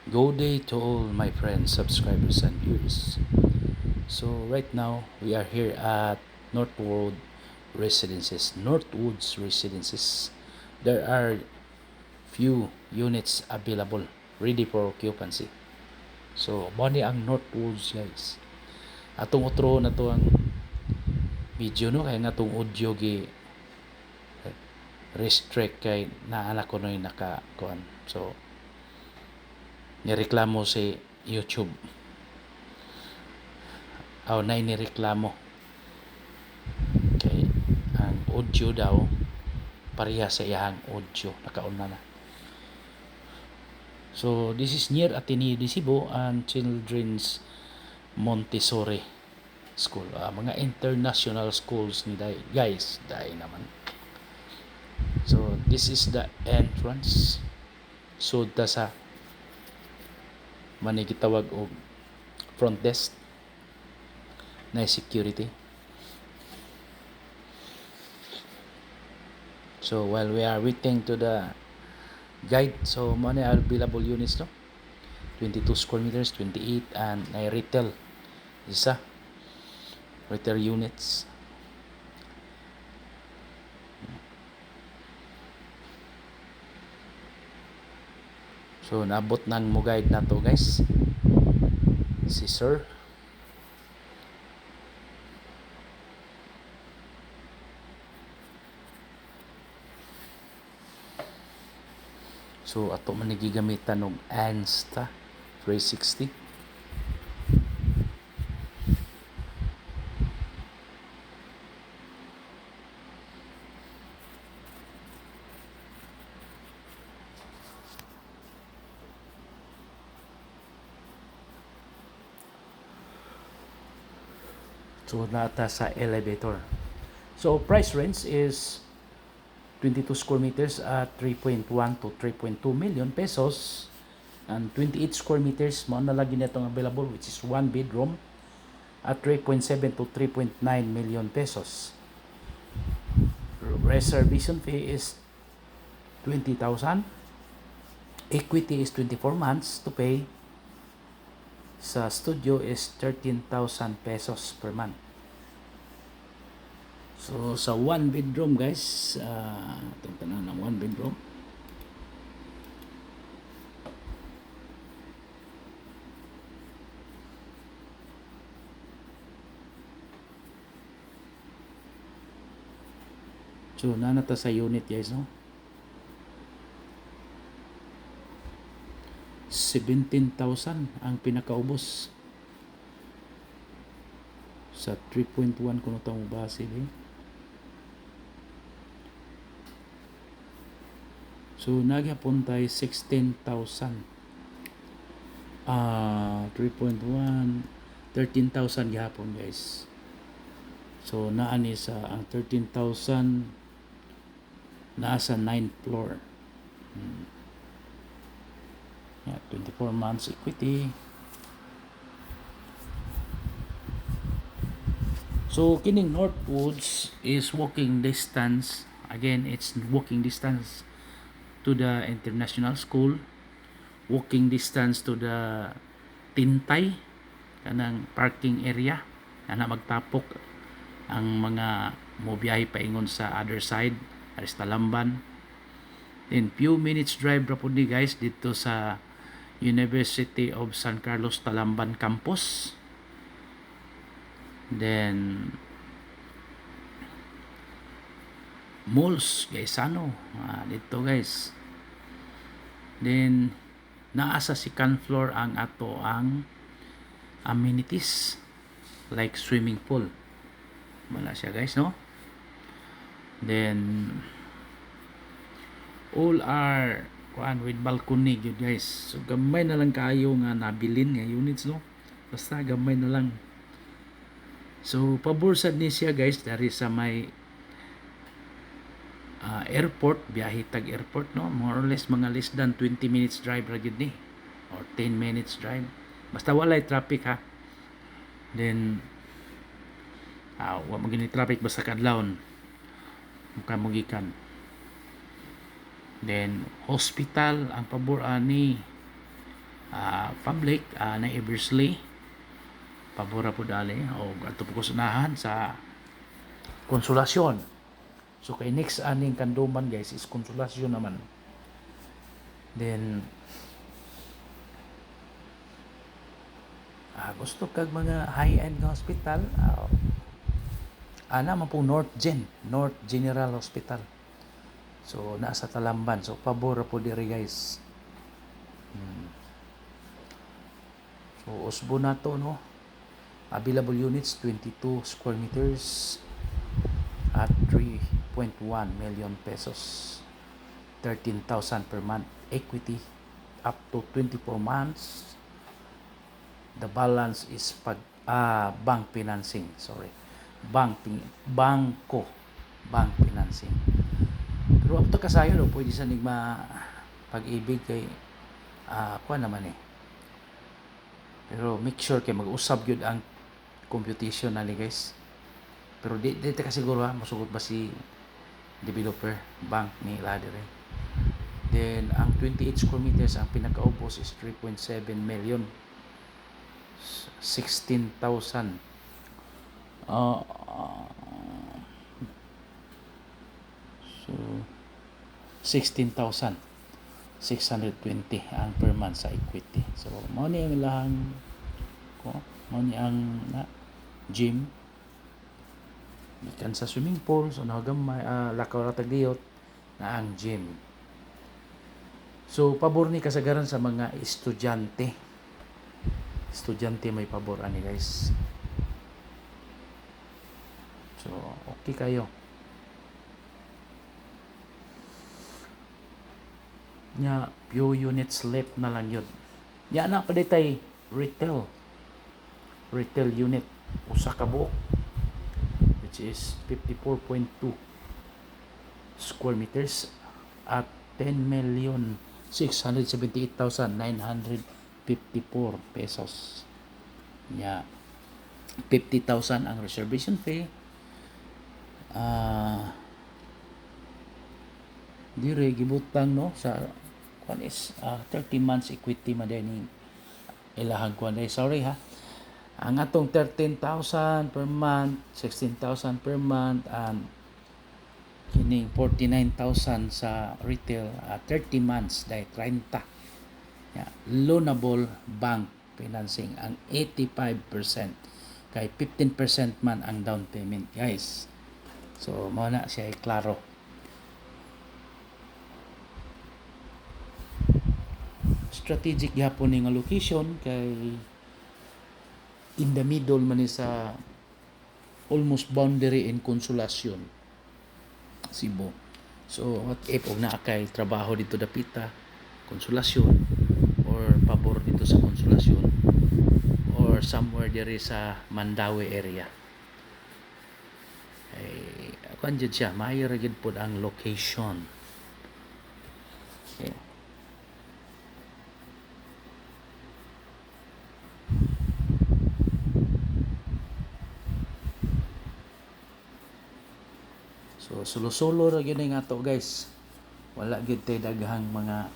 Good day to all my friends, subscribers, and viewers. So right now we are here at Northwoods Residences. There are few units available ready for occupancy. So money ang Northwoods guys. Atong utro na to ang video no kay nga tong audio gi restrict kay naala ko noy naka kuan. So nireklamo si YouTube. Aw na nireklamo kay ang audio daw pareha sa iyang audio nakauna na. So this is near Ateneo de Cebu and Children's Montessori School. Mga international schools ni guys dai naman. So this is the entrance. So ta sa manigitawag og front desk na security. So while we are waiting to the guide, so mo na available units no, 22 square meters, 28, and na retail isa retail units. So naabot nang mo guide na to guys si sir. So ato man nagigamitan og Ansta 360. So nata sa elevator. So price range is 22 square meters at 3.1 to 3.2 million pesos, and 28 square meters mo na lagi nitong available, which is one bedroom at 3.7 to 3.9 million pesos. Reservation fee is 20,000. Equity is 24 months to pay. Sa studio is 13,000 pesos per month. So sa one bedroom guys, itong tanan ng one bedroom. So nanata sa unit guys no. 17,000 ang pinakaubos sa 3.1 kuno tong base eh. So nagyapon tay 16,000. 3.1 13,000 gihapon guys. So naani sa ang 13,000 nasa 9th floor. Yeah, 24 months equity. So kining Northwoods is walking distance. Again, it's walking distance to the international school, walking distance to the Tintay kanang parking area ana magtapok ang mga mobiyahe paingon sa other side aris Talamban. Then few minutes drive ra pud ni guys dito sa University of San Carlos Talamban campus. Then malls guys dito guys. Then naa sa second floor ang ato ang amenities like swimming pool. Wala siya guys no. Then all are with balcony yun guys. So gamay na lang kayo nga nabilin nga units no. Basta gamay na lang. So pabursad ni siya guys dari sa may airport, biyahe tag airport no. More or less mga less than 20 minutes drive ra gyud ni or 10 minutes drive. Basta walay traffic ha. Then wa mo gini traffic basta kadlawon. Muka mo gikan. Then hospital ang pabor ani public na Eversley pabora po dali o ato po kusunahan sa Konsolasyon. So kay next aning kanduman guys is Konsolasyon naman. Then gusto kag mga high-end nga hospital, ana man po North General Hospital. So nasa Talamban. So pabor po diri guys. So usbo na to no. Available units 22 square meters at 3.1 million pesos. 13,000 per month equity up to 24 months. The balance is bank financing, bank financing. Pero up to kasayo no, pwede sa nigma pag-ibig kay kuha naman pero make sure kay mag-usab gyud ang computation na ni guys. Pero di ta kasiguro masugot ba si developer bank ni ladder. Then ang 28 square meters ang pinakaubos is 3.7 million. 16,000 so 16,620 ang per month sa equity. So mao ni ang ilang mao ni ang gym ikan sa swimming pool. So nagamay lakaw ra tagdiyot na ang gym. So pabor ni kasagaran sa mga estudyante may pabor ani guys. So okay kayo nya few units left na lang yun. Ya na pa ditay retail unit usa ka buok which is 54.2 square meters at 10,678,954 pesos. Ya 50,000 ang reservation fee. Dire gibutang no sa kwan is 30 months equity madeni ilahang kwan sorry ang atong 13,000 per month, 16,000 per month and kining 49,000 sa retail 30 months dahil 30 loanable bank financing ang 85% kay 15% man ang down payment guys. So mao na siya klaro. Strategic gyapon ni nga location kay in the middle man ni sa almost boundary in Konsolasyon Cebu. So what if og naa kay trabaho dito dapita Konsolasyon or pabor dito sa Konsolasyon or somewhere diri sa Mandaue area ay kuan jud siya maayo ra gid pod ang location. Okay. So sulo-sulo ra gyud nga to guys. Wala gyud tay daghang mga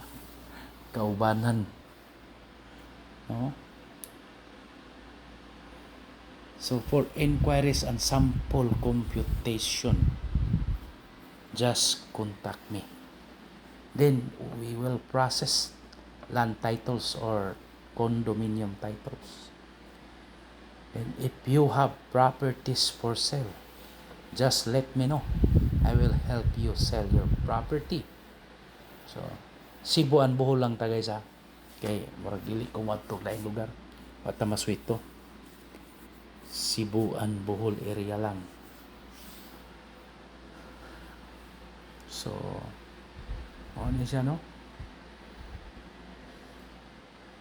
kaubanan. No? So for inquiries and sample computation, just contact me. Then we will process land titles or condominium titles. And if you have properties for sale, just let me know. I will help you sell your property. So, Cebu and Bohol lang tagay sa kay murag dili ko madto laing lugar. Pata maswito. Cebu and Bohol area lang. So, ano siya no?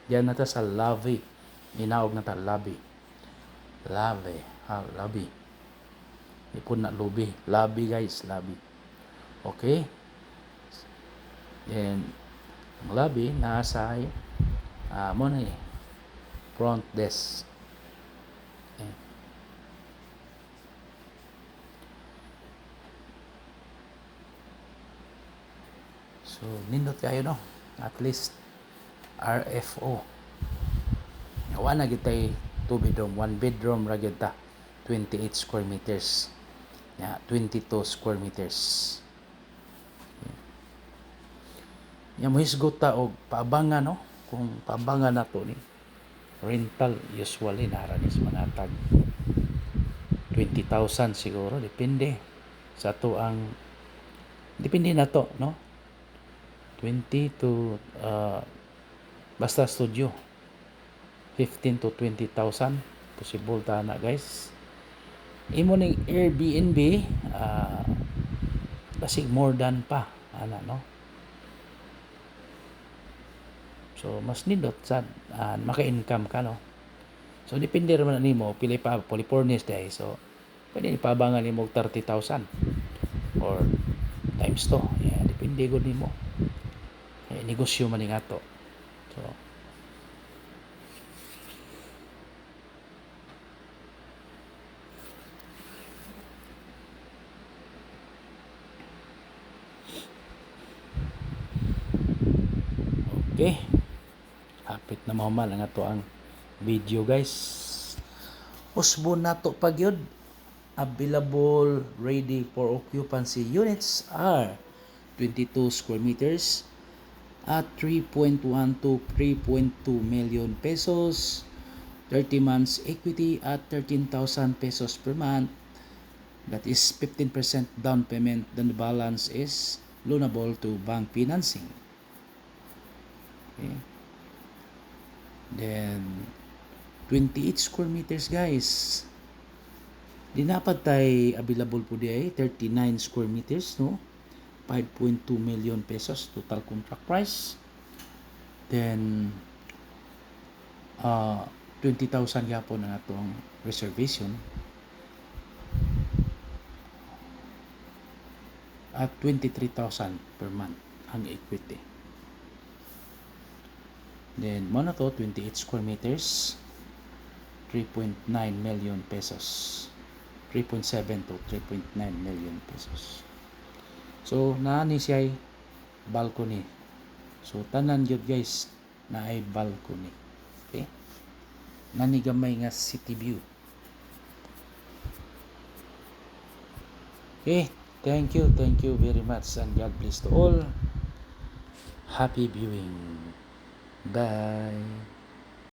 Diyan na ta sa lobby. Inaog na ta lobby. Lobby. Ipon na lobby. Lobby guys, lobby. Okay? Then, ang lobby nasa mo na front desk. Okay. So, nindot kayo no? At least RFO. Wa na gyud tay two bedroom, one bedroom ra gyud ta. 28 square meters. Ya, 22 square meters. Ya mo hisgot ta og paabangan no, kung paabangan nato ni rental usually nara ni sa mga tag 20,000 siguro, depende sa to ang depende na to no, 20 to basta studio 15 to 20,000 possible ta na guys. Imo ning Airbnb basig more than pa ana no. So mas nindot sad maka-income ka no. So depende ra man nimo pili pa California day. So pwede ipabangan nimo 30,000 or times 2. Yeah, depende gud nimo. Negosyo man ning ato. So okay. Hapit na mahuman ang ato ang video guys. Usbon nato pagyud. Available ready for occupancy units are 22 square meters at 3.1 to 3.2 million pesos. 30 months equity at 13,000 pesos per month. That is 15% down payment. Then the balance is loanable to bank financing. Okay. Then 28 square meters guys. Di dapat tay available po di 39 square meters no. 5.2 million pesos total contract price. Then 20,000 yapon ang atong reservation. At 23,000 per month ang equity. Then mo na to 28 square meters 3.9 million pesos. 3.7 to 3.9 million pesos. So naani siya balcony. So tanan gyud guys na ay balcony. Okay? Nani gamay nga city view. Okay, thank you very much and God bless to all. Happy viewing. Bye.